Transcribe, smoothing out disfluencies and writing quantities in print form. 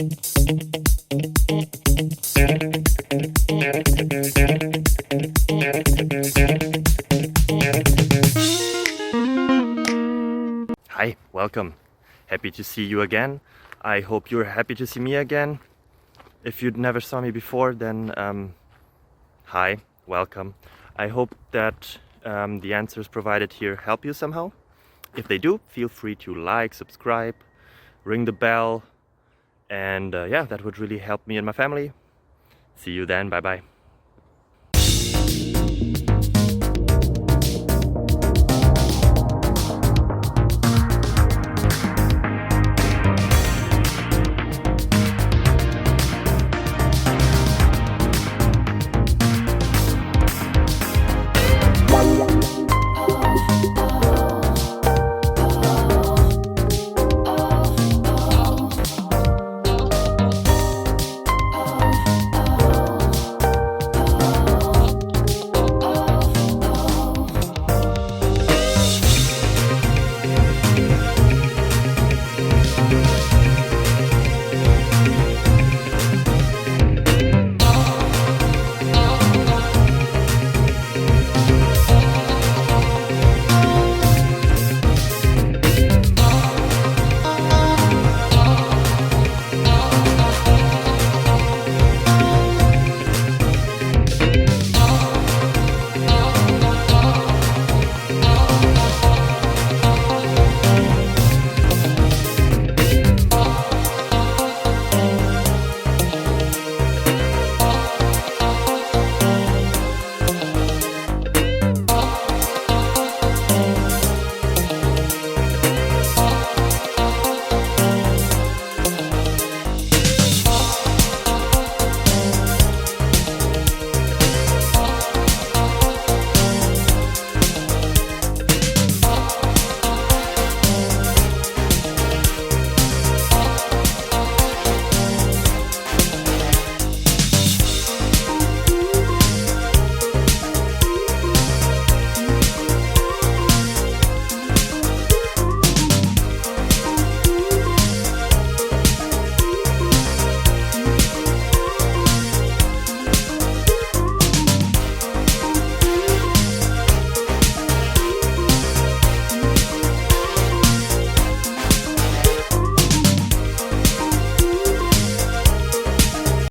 Hi, welcome. Happy to see you again. I hope you're happy to see me again. If you never saw me before, then hi, welcome. I hope that the answers provided here help you somehow. If they do, feel free to like, subscribe, ring the bell, and yeah, that would really help me and my family. See you then, bye bye.